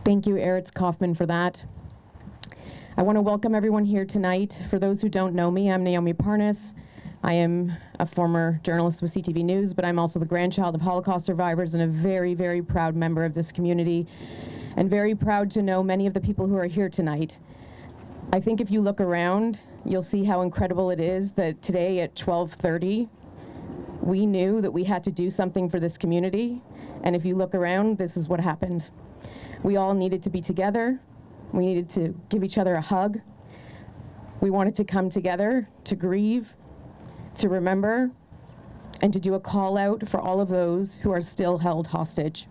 Thank you, Eretz Kaufman, for that. I want to welcome everyone here tonight. For those who don't know me, I'm Naomi Parnes. I am a former journalist with CTV News, but I'm also the grandchild of Holocaust survivors and a very, very proud member of this community, and very proud to know many of the people who are here tonight. I think if you look around, you'll see how incredible it is that today at 12:30, we knew that we had to do something for this community. And if you look around, this is what happened. We all needed to be together. We needed to give each other a hug. We wanted to come together to grieve, to remember, and to do a call out for all of those who are still held hostage.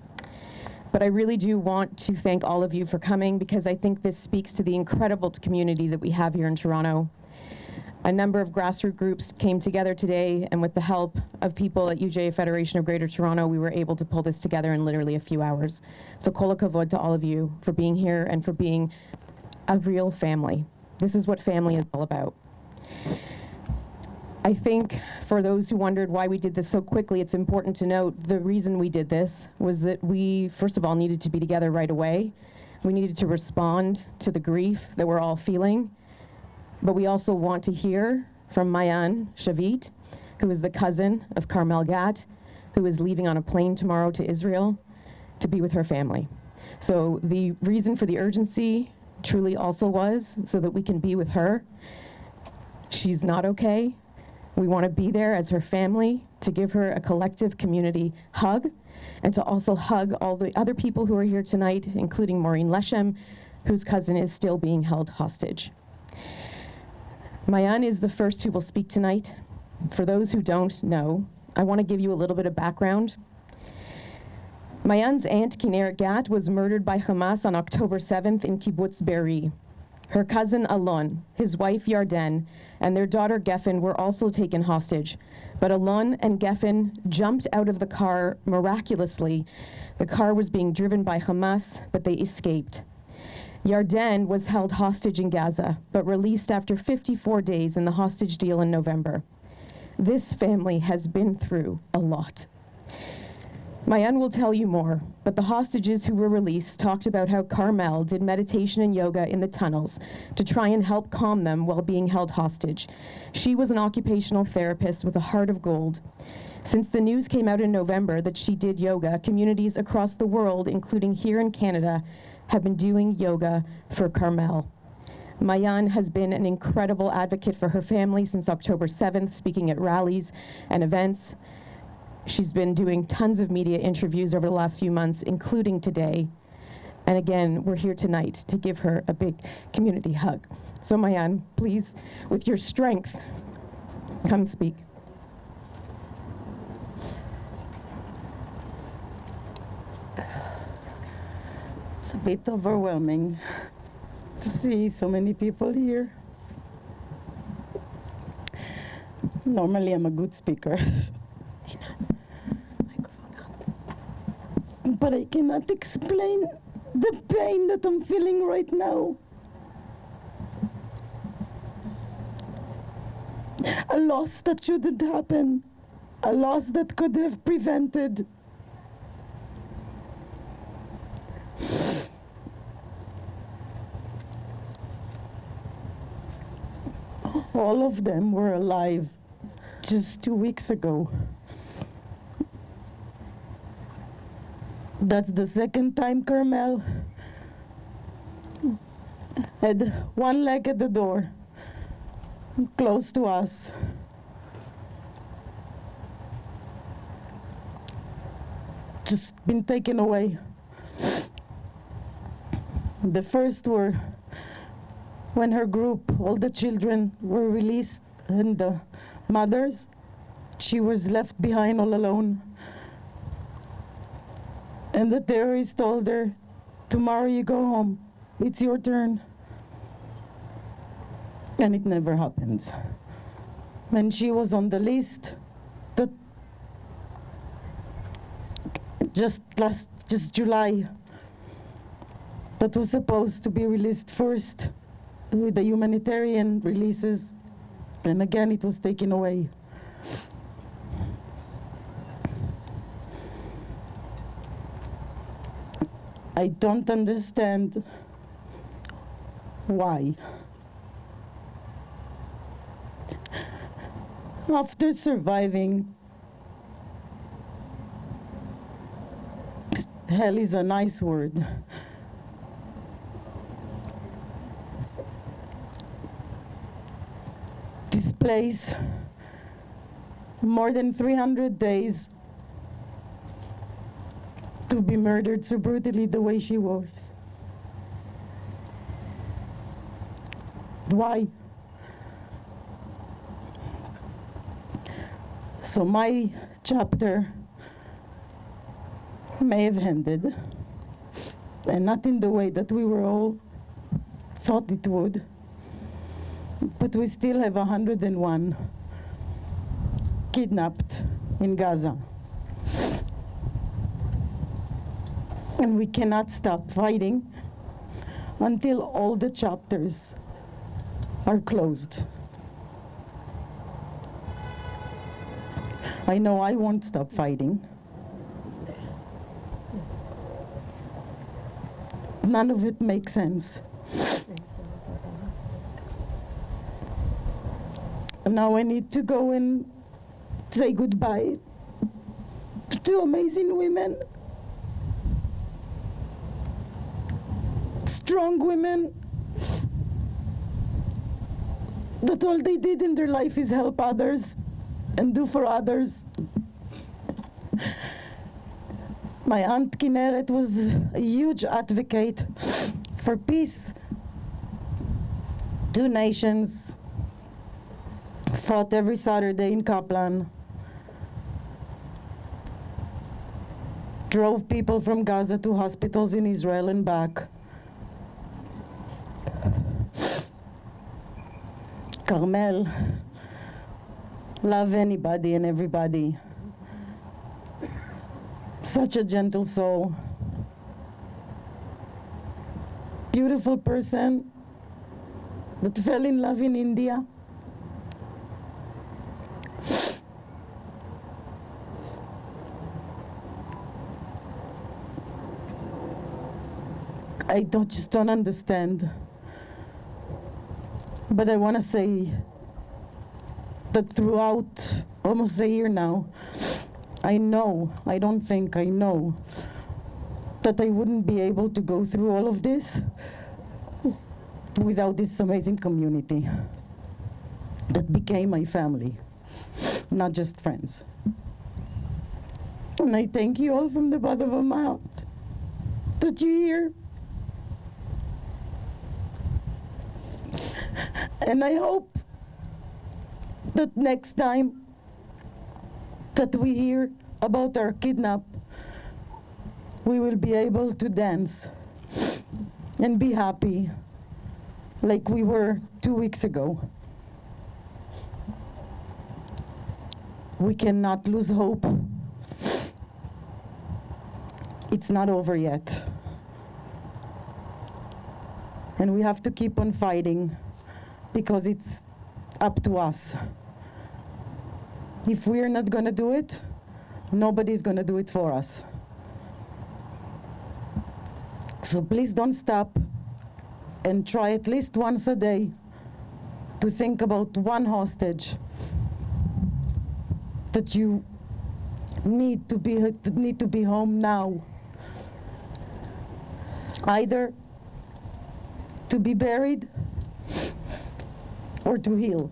But I really do want to thank all of you for coming, because I think this speaks to the incredible community that we have here in Toronto. A number of grassroots groups came together today, and with the help of people at UJA Federation of Greater Toronto, we were able to pull this together in literally a few hours. So kol hakavod to all of you for being here and for being a real family. This is what family is all about. I think for those who wondered why we did this so quickly, it's important to note the reason we did this was that we, first of all, needed to be together right away. We needed to respond to the grief that we're all feeling. But we also want to hear from Maayan Shavit, who is the cousin of Carmel Gat, who is leaving on a plane tomorrow to Israel to be with her family. So the reason for the urgency truly also was so that we can be with her. She's not okay. We want to be there as her family to give her a collective community hug, and to also hug all the other people who are here tonight, including Maureen Leshem, whose cousin is still being held hostage. Maayan is the first who will speak tonight. For those who don't know, I want to give you a little bit of background. Maayan's aunt, Cantor Gat, was murdered by Hamas on October 7th in Kibbutz Be'eri. Her cousin Alon, his wife Yarden, and their daughter Geffen were also taken hostage. But Alon and Geffen jumped out of the car miraculously. The car was being driven by Hamas, but they escaped. Yarden was held hostage in Gaza, but released after 54 days in the hostage deal in November. This family has been through a lot. Maayan will tell you more, but the hostages who were released talked about how Carmel did meditation and yoga in the tunnels to try and help calm them while being held hostage. She was an occupational therapist with a heart of gold. Since the news came out in November that she did yoga, communities across the world, including here in Canada, have been doing yoga for Carmel. Maayan has been an incredible advocate for her family since October 7th, speaking at rallies and events. She's been doing tons of media interviews over the last few months, including today. And again, we're here tonight to give her a big community hug. So Maayan, please, with your strength, come speak. It's a bit overwhelming to see so many people here. Normally, I'm a good speaker. But I cannot explain the pain that I'm feeling right now. A loss that shouldn't happen. A loss that could have prevented. All of them were alive just 2 weeks ago. That's the second time Carmel had one leg at the door, close to us. Just been taken away. The first were when her group, all the children were released, and the mothers, she was left behind all alone. And the terrorists told her, tomorrow you go home, it's your turn. And it never happened. When she was on the list, just July, that was supposed to be released first with the humanitarian releases, and again it was taken away. I don't understand why. After surviving, hell is a nice word. This place, more than 300 days to be murdered so brutally the way she was. Why? So my chapter may have ended, and not in the way that we were all thought it would, but we still have 101 kidnapped in Gaza. And we cannot stop fighting until all the chapters are closed. I know I won't stop fighting. None of it makes sense. Now I need to go and say goodbye to two amazing women. Strong women that all they did in their life is help others and do for others. My aunt Kinneret was a huge advocate for peace. 2 nations, fought every Saturday in Kaplan, drove people from Gaza to hospitals in Israel and back. Carmel, love anybody and everybody. Such a gentle soul. Beautiful person that fell in love in India. I just don't understand. But I want to say that throughout almost a year now, I know that I wouldn't be able to go through all of this without this amazing community that became my family, not just friends. And I thank you all from the bottom of my heart that you're here. And I hope that next time that we hear about our kidnap, we will be able to dance and be happy like we were 2 weeks ago. We cannot lose hope. It's not over yet. And we have to keep on fighting because it's up to us. If we're not gonna do it, nobody's gonna do it for us. So please don't stop and try at least once a day to think about one hostage that you need to be home now. Either to be buried or to heal.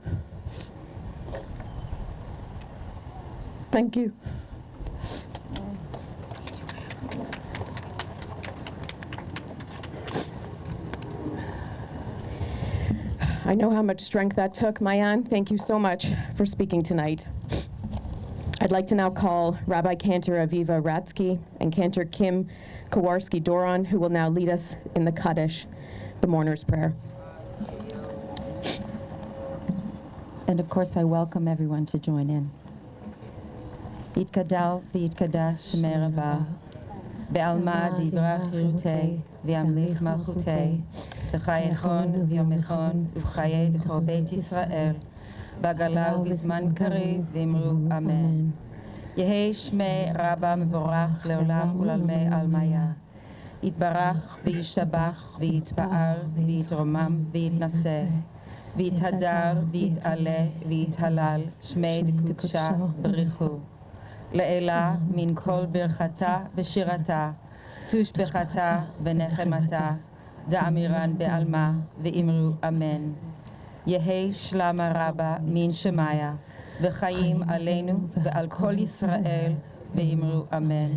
Thank you. I know how much strength that took, Maayan. Thank you so much for speaking tonight. I'd like to now call Rabbi Cantor Aviva Rajsky and Cantor Kim Kowarsky Doron, who will now lead us in the Kaddish, the mourner's prayer. And of course, I welcome everyone to join in. Yitkadal v'yitkadash shmei Rabba, be'alma divrach chirutei, v'yamlich malchutei, v'chayechon v'yomechon, v'chayei l'chol Beit Yisrael, b'agala u'bizman kariv, v'imru amen. Yehei shmei Rabba mevorach le'olam u'lalmei almaya, יתברך וישתבח ויתפאר ויתרומם ויתנשא ויתהדר ויתעלה ויתהלל שמי דקדוקשה בריחו לעילה מן כל ברכתה ושירתה תושבחתה ונחמתה דאמירן בעלמה ואמרו אמן יהי שלמה רבה מן שמיה וחיים עלינו ועל כל ישראל ואמרו אמן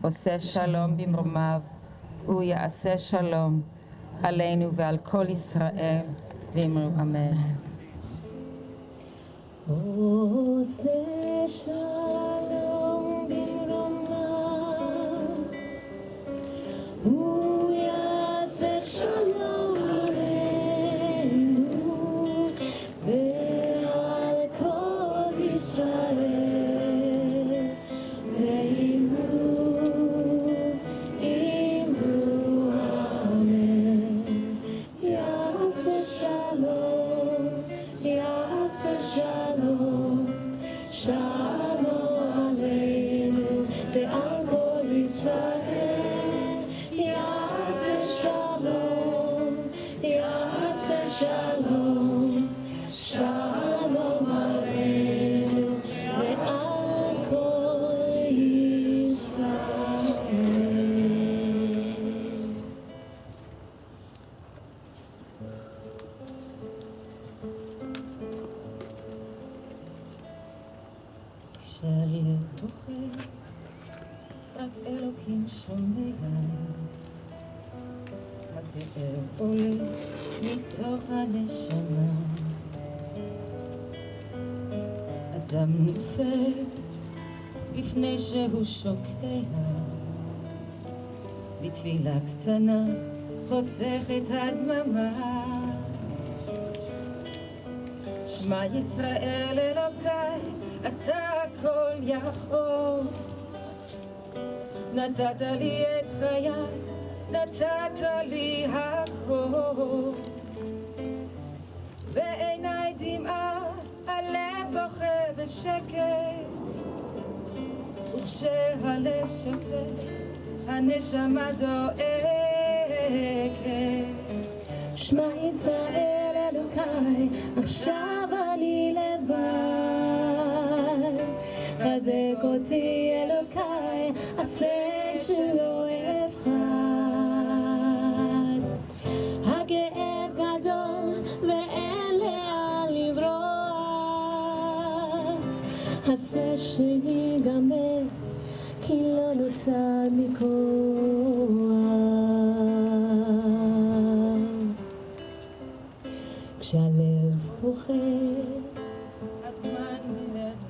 עושה שלום במרומיו הוא יעשה שלום עלינו ועל כל ישראל ואמרו אמן עושה שלום במרומיו הוא יעשה שלום עלינו ועל כל ישראל ואמרו אמן יעשה שלום שלום שלום עלינו ועל כל ישראל יעשה שלום שלום עלינו ועל כל ישראל כשהלב בוכה רק אלוקים שומע הכאב עולה מתוך הנשמה אדם נופל לפני שהוא שוקע בתפילה קטנה חותך את הדממה שמע ישראל אלוקיי אתה הכל יכול נתת לי את חיי נתת לי הכל בעיניי דמעה הלב בוכה בשקט וכשהלב שותק הנשמה זועקת שמע ישראל אלוקיי עכשיו אני לבד חזק אותי אלוקיי עשה שלא אבחד הכאב גדול ואין לאן לברוח עשה שיגמר כי לא נוצר מכוח כשהלב בוכה הזמן מלך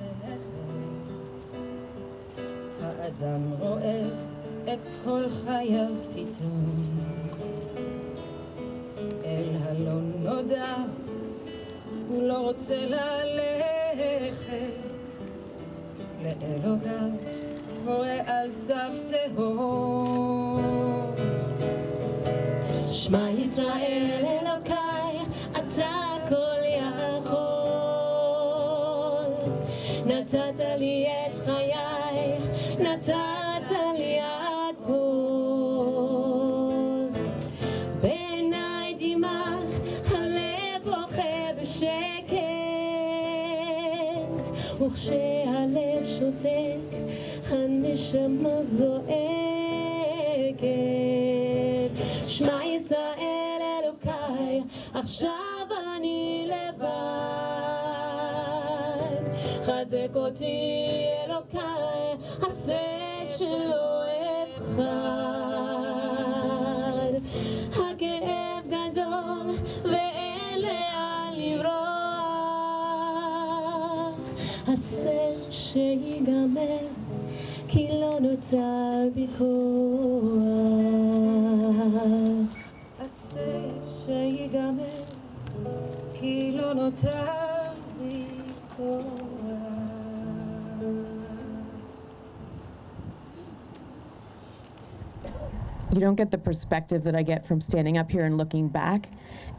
האדם רואה את כל חייו פתאום אל הלא נודע הוא לא רוצה ללכת לאלוקיו רואה על סף תהום שמע ישראל אלוקיי אתה הכל יכול נתת לי את חיי נתת לי הכל בעיניי דמעה הלב בוכה בשקט וכשהלב שותק הנשמה זועקת שמע ישראל אלוקיי עכשיו אני לבד חזק אותי אלוקיי עשה שלא אבחד הכאב גדול ואין לאן לברוח עשה שיגמר כי לא נותר בי כוח עשה שיגמר כי לא נותר בי כוח You don't get the perspective that I get from standing up here and looking back.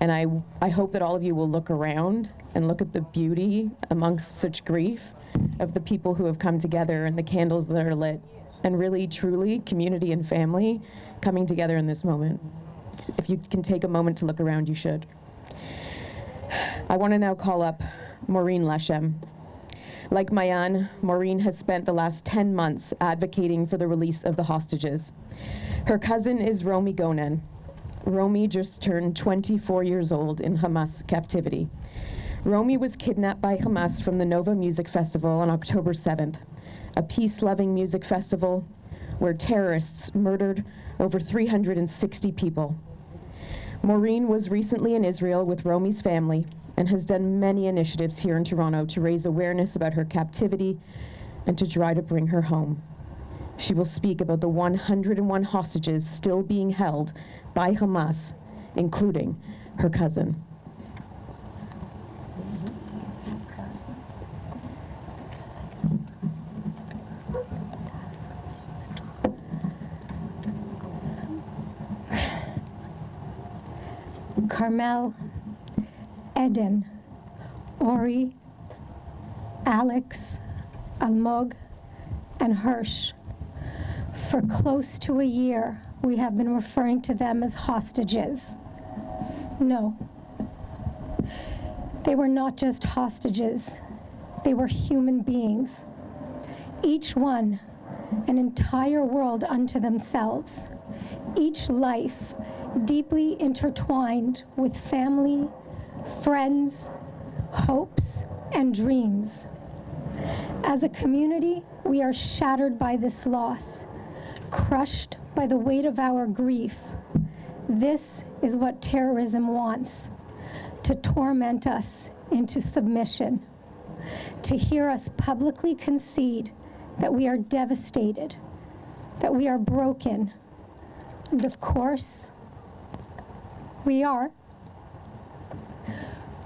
And I hope that all of you will look around and look at the beauty amongst such grief of the people who have come together and the candles that are lit and really, truly, community and family coming together in this moment. If you can take a moment to look around, you should. I want to now call up Maureen Leshem. Like Maayan, Maureen has spent the last 10 months advocating for the release of the hostages. Her cousin is Romy Gonen. Romy just turned 24 years old in Hamas captivity. Romy was kidnapped by Hamas from the Nova Music Festival on October 7th, a peace-loving music festival where terrorists murdered over 360 people. Maureen was recently in Israel with Romy's family and has done many initiatives here in Toronto to raise awareness about her captivity and to try to bring her home. She will speak about the 101 hostages still being held by Hamas, including her cousin. Carmel, Eden, Ori, Alex, Almog, and Hirsch. For close to a year, we have been referring to them as hostages. No. They were not just hostages. They were human beings. Each one, an entire world unto themselves. Each life deeply intertwined with family, friends, hopes, and dreams. As a community, we are shattered by this loss, crushed by the weight of our grief. This is what terrorism wants, to torment us into submission, to hear us publicly concede that we are devastated, that we are broken, and of course, we are.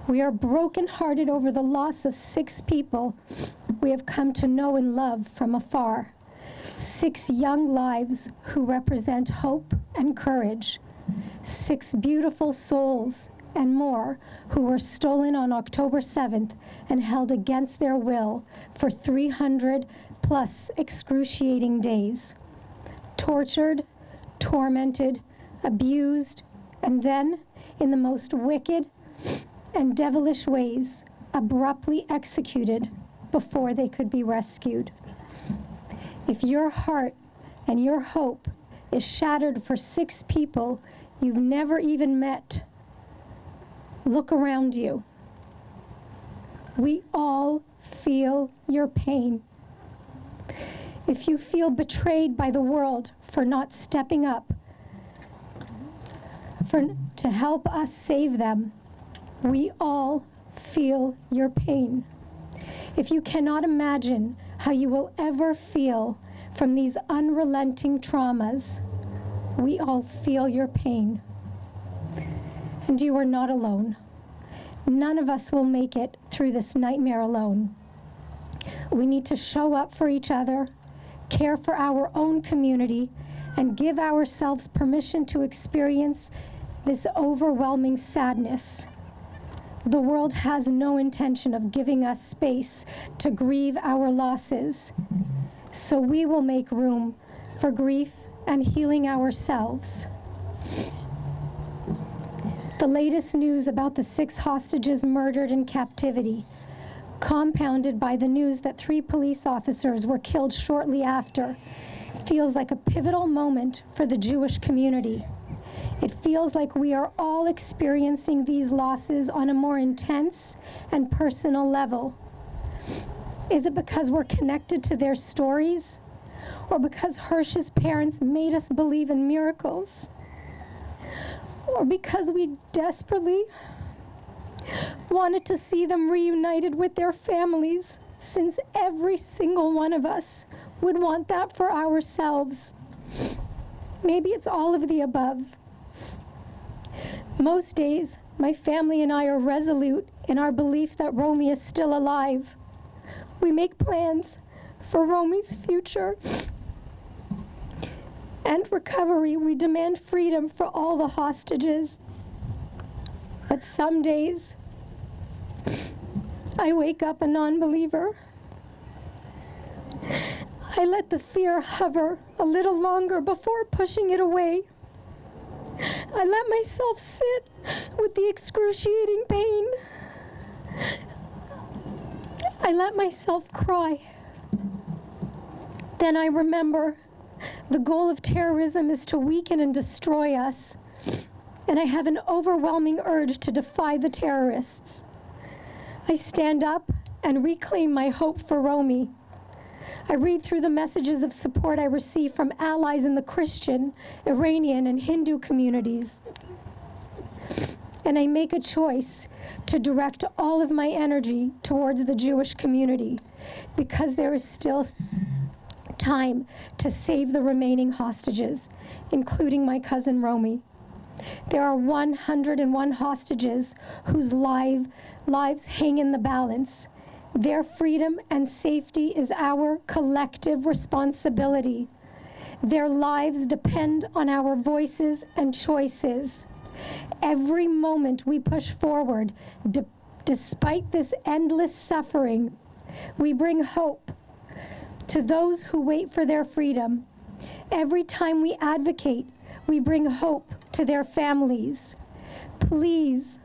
We are brokenhearted over the loss of 6 people we have come to know and love from afar. 6 young lives who represent hope and courage. 6 beautiful souls and more who were stolen on October 7th and held against their will for 300 plus excruciating days. Tortured, tormented, abused, and then, in the most wicked and devilish ways, abruptly executed before they could be rescued. If your heart and your hope is shattered for 6 people you've never even met, look around you. We all feel your pain. If you feel betrayed by the world for not stepping up, to help us save them, we all feel your pain. If you cannot imagine how you will ever feel from these unrelenting traumas, we all feel your pain. And you are not alone. None of us will make it through this nightmare alone. We need to show up for each other, care for our own community, and give ourselves permission to experience this overwhelming sadness. The world has no intention of giving us space to grieve our losses, so we will make room for grief and healing ourselves. The latest news about the 6 hostages murdered in captivity, compounded by the news that 3 police officers were killed shortly after, feels like a pivotal moment for the Jewish community. It feels like we are all experiencing these losses on a more intense and personal level. Is it because we're connected to their stories? Or because Hirsch's parents made us believe in miracles? Or because we desperately wanted to see them reunited with their families, since every single one of us would want that for ourselves? Maybe it's all of the above. Most days, my family and I are resolute in our belief that Romy is still alive. We make plans for Romy's future and recovery. We demand freedom for all the hostages. But some days, I wake up a non-believer. I let the fear hover a little longer before pushing it away. I let myself sit with the excruciating pain. I let myself cry. Then I remember the goal of terrorism is to weaken and destroy us, and I have an overwhelming urge to defy the terrorists. I stand up and reclaim my hope for Romy. I read through the messages of support I receive from allies in the Christian, Iranian, and Hindu communities. And I make a choice to direct all of my energy towards the Jewish community, because there is still time to save the remaining hostages, including my cousin Romy. There are 101 hostages whose lives hang in the balance. Their freedom and safety is our collective responsibility. Their lives depend on our voices and choices. Every moment we push forward, despite this endless suffering, we bring hope to those who wait for their freedom. Every time we advocate, we bring hope to their families. Please,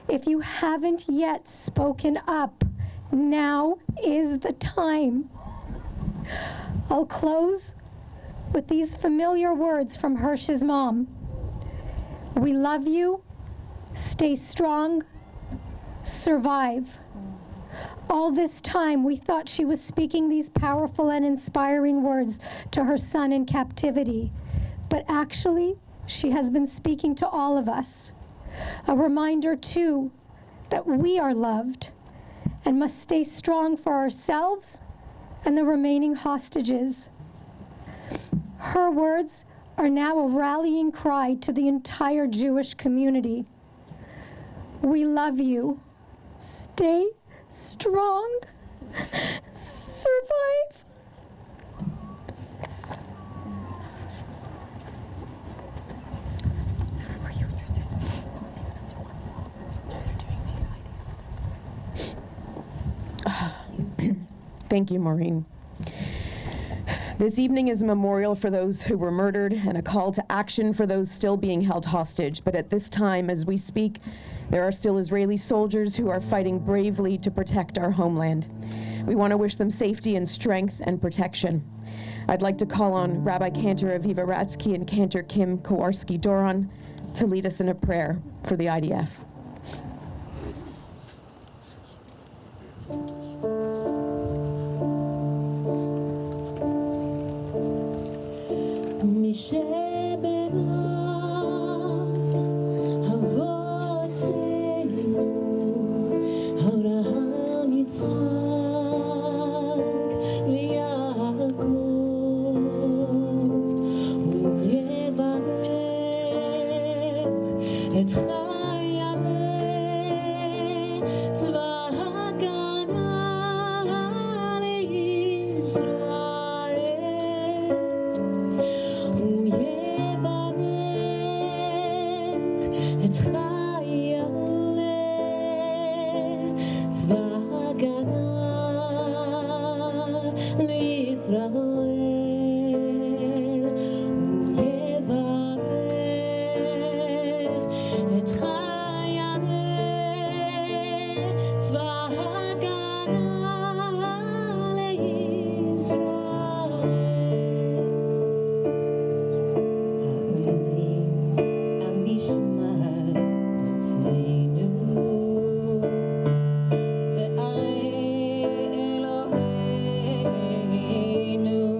if you haven't yet spoken up, now is the time. I'll close with these familiar words from Hirsch's mom. We love you, stay strong, survive. All this time, we thought she was speaking these powerful and inspiring words to her son in captivity, but actually, she has been speaking to all of us. A reminder, too, that we are loved and must stay strong for ourselves and the remaining hostages. Her words are now a rallying cry to the entire Jewish community. We love you. Stay strong. Survive. Thank you, Maureen. This evening is a memorial for those who were murdered and a call to action for those still being held hostage. But at this time, as we speak, there are still Israeli soldiers who are fighting bravely to protect our homeland. We want to wish them safety and strength and protection. I'd like to call on Rabbi Cantor, Aviva Rajsky, and Cantor Kim Kowarsky Doron to lead us in a prayer for the IDF. Eloheinu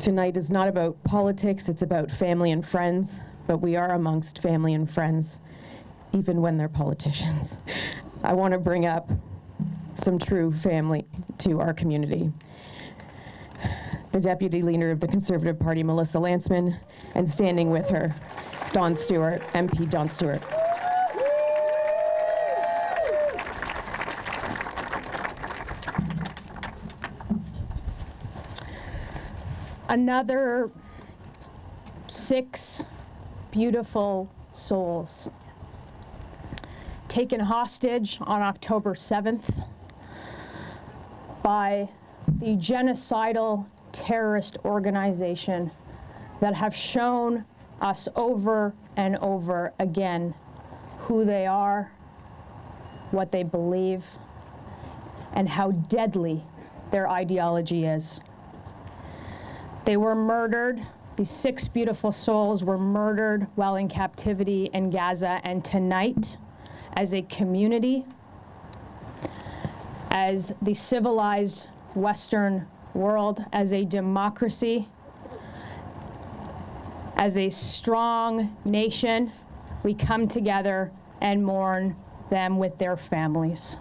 Tonight is not about politics, it's about family and friends, but we are amongst family and friends, even when they're politicians. I want to bring up some true family to our community. The Deputy Leader of the Conservative Party, Melissa Lantsman, and standing with her, Don Stewart, MP Don Stewart. Another 6 beautiful souls taken hostage on October 7th by the genocidal terrorist organization that have shown us over and over again who they are, what they believe, and how deadly their ideology is. They were murdered. These 6 beautiful souls were murdered while in captivity in Gaza, and tonight, as a community, as the civilized Western world, as a democracy, as a strong nation, we come together and mourn them with their families.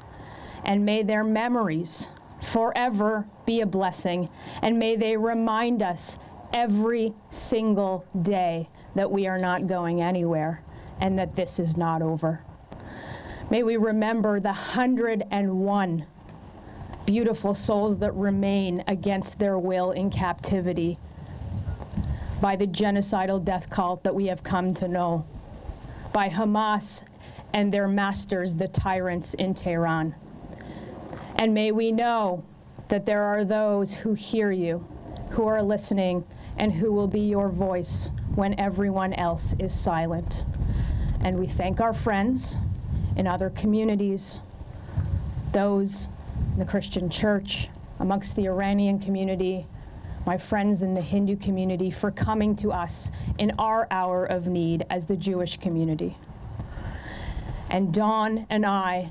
And may their memories forever be a blessing, and may they remind us every single day that we are not going anywhere and that this is not over. May we remember the 101 beautiful souls that remain against their will in captivity by the genocidal death cult that we have come to know, by Hamas and their masters, the tyrants in Tehran. And may we know that there are those who hear you, who are listening, and who will be your voice when everyone else is silent. And we thank our friends in other communities, those in the Christian church, amongst the Iranian community, my friends in the Hindu community, for coming to us in our hour of need as the Jewish community. And Dawn and I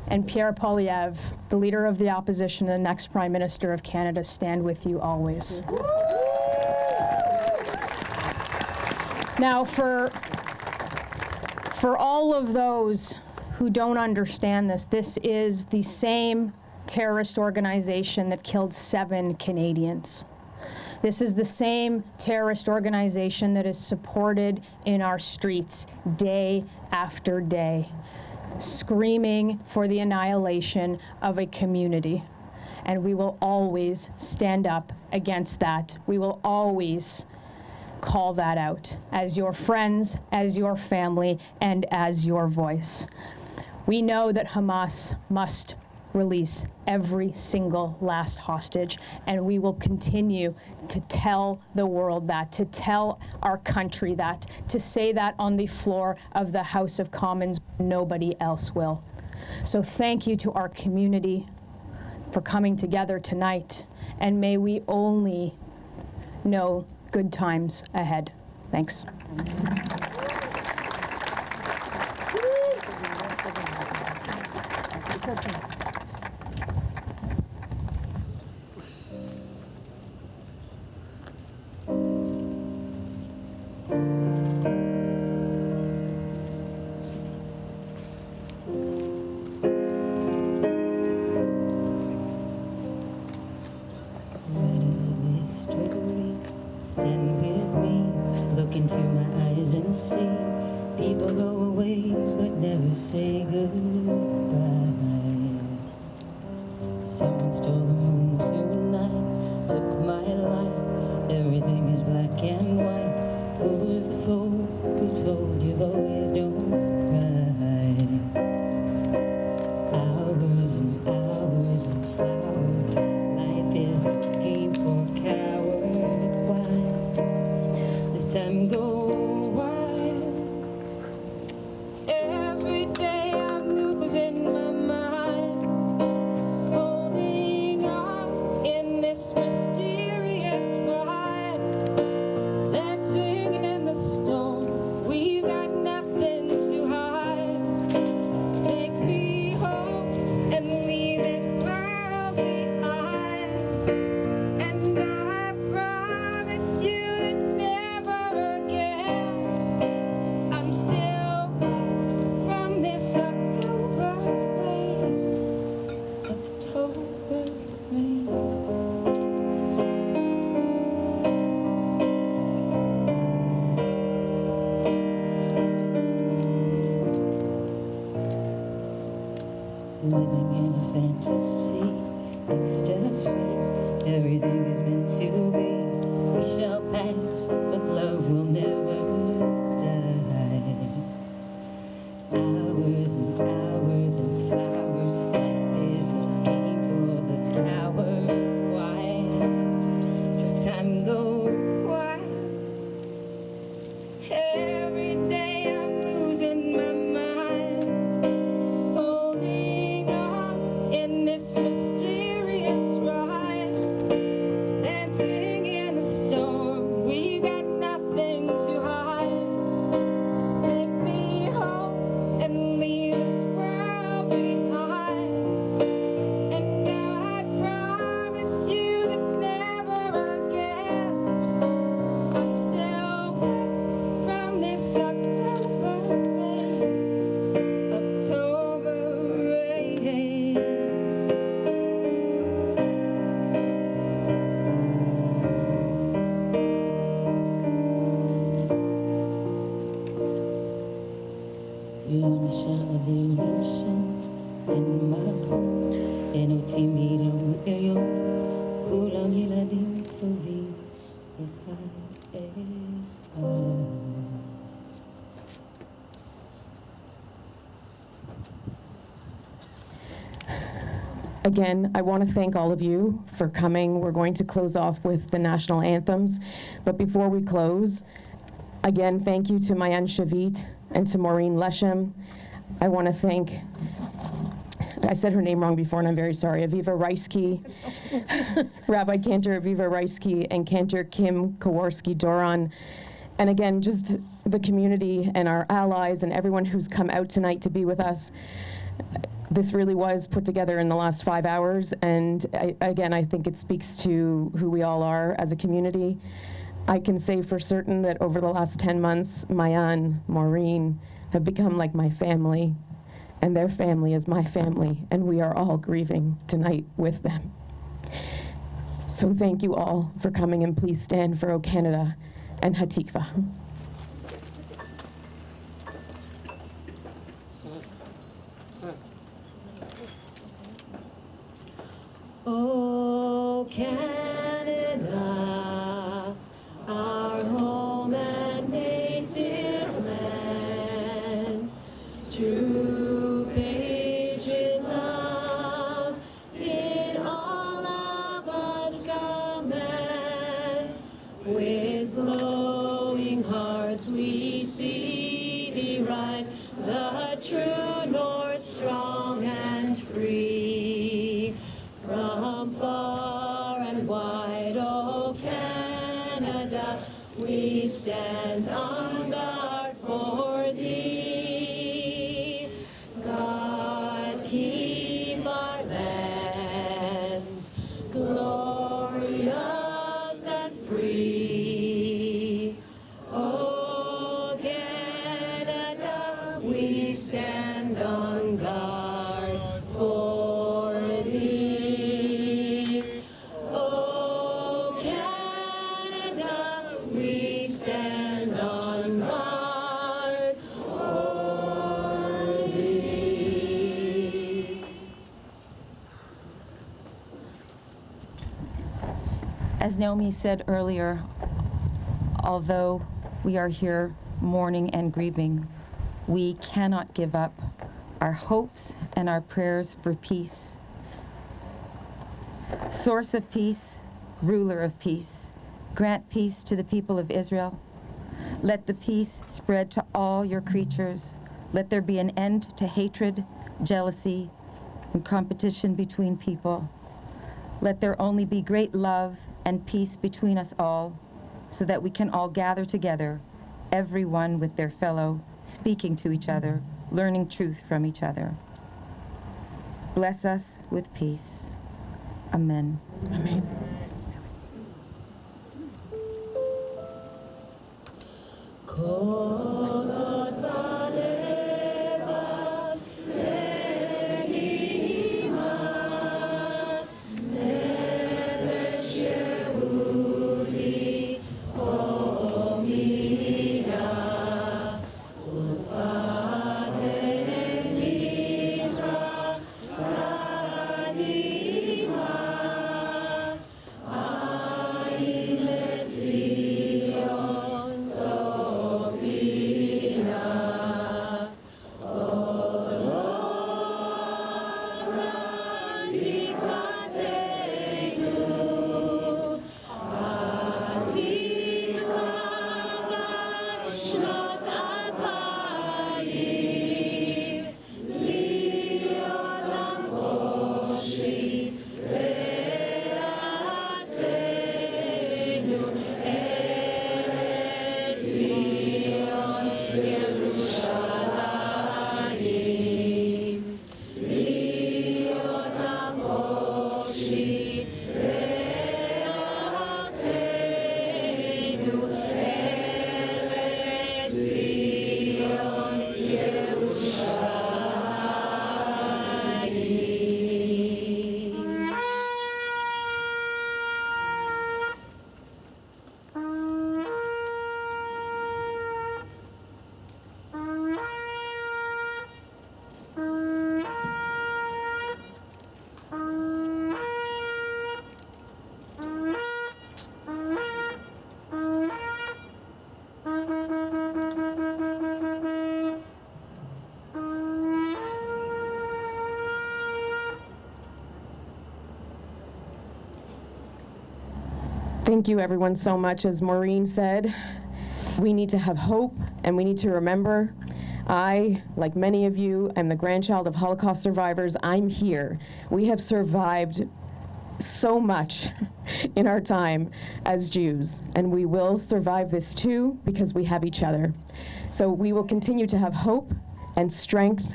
and Pierre Poilievre, the leader of the opposition and the next Prime Minister of Canada, stand with you always. Now, for all of those who don't understand this, this is the same terrorist organization that killed 7 Canadians. This is the same terrorist organization that is supported in our streets day after day, screaming for the annihilation of a community. And we will always stand up against that. We will always call that out as your friends, as your family, and as your voice. We know that Hamas must release every single last hostage, and we will continue to tell the world that, to tell our country that, to say that on the floor of the House of Commons. Nobody else will. So thank you to our community for coming together tonight, and may we only know good times ahead. Thanks. Stand with me, look into my eyes and see. People go away, but never say goodbye. living in a fantasy, ecstasy. Everything is meant to be. We shall pass, but love will never die. Hours and hours and flowers. Life is not a game for the coward. Why? If time goes wild, every day I'm losing my mind, holding on in this mysterious ride, dancing in the storm. We got nothing to hide. Take me home and leave this world behind. And now I promise you that never again. I'm still wet from this October rain. October rain. לא נשאר אוויר לנשום, אין מקום, אין אותי מיום ליום, כולם ילדים טובים, אחד אחד. Again, I want to thank all of you for coming. We're going to close off with the national anthems. But before we close, again, thank you to Maayan Shavit and to Maureen Leshem. I want to thank, I said her name wrong before and I'm very sorry, Aviva Rajsky, Rabbi Cantor, Aviva Rajsky, and Cantor Kim Kowarsky Doron. And again, just the community and our allies and everyone who's come out tonight to be with us. This really was put together in the last 5 hours, and I think it speaks to who we all are as a community. I can say for certain that over the last 10 months, Maayan, Maureen have become like my family, and their family is my family, and we are all grieving tonight with them. So thank you all for coming, and please stand for O Canada and Hatikva. Oh, Canada, our home and native land, true patriot love in all of us command. With glowing hearts we see thee rise, the true north strong and free. From far and wide, oh Canada, we stand on guard for thee. God keep our land glorious and free. Oh Canada, we stand on guard for thee. Oh Canada, we stand on guard for thee. As Naomi said earlier, although we are here mourning and grieving, we cannot give up our hopes and our prayers for peace. Source of peace, ruler of peace, grant peace to the people of Israel. Let the peace spread to all your creatures. Let there be an end to hatred, jealousy, and competition between people. Let there only be great love and peace between us all, so that we can all gather together, everyone with their fellow, speaking to each other, learning truth from each other. Bless us with peace. Amen. Amen. Kolot balevat ve'nimat nefesh Yehudi homiya ufatem Mizrach Thank you, everyone, so much. As Maureen said, we need to have hope, and we need to remember. I, like many of you, am the grandchild of Holocaust survivors. I'm here. We have survived so much in our time as Jews, and we will survive this too because we have each other. So we will continue to have hope and strength,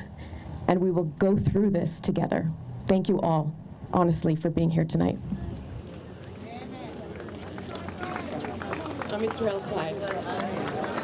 and we will go through this together. Thank you all, honestly, for being here tonight. I'm Israel Clyde.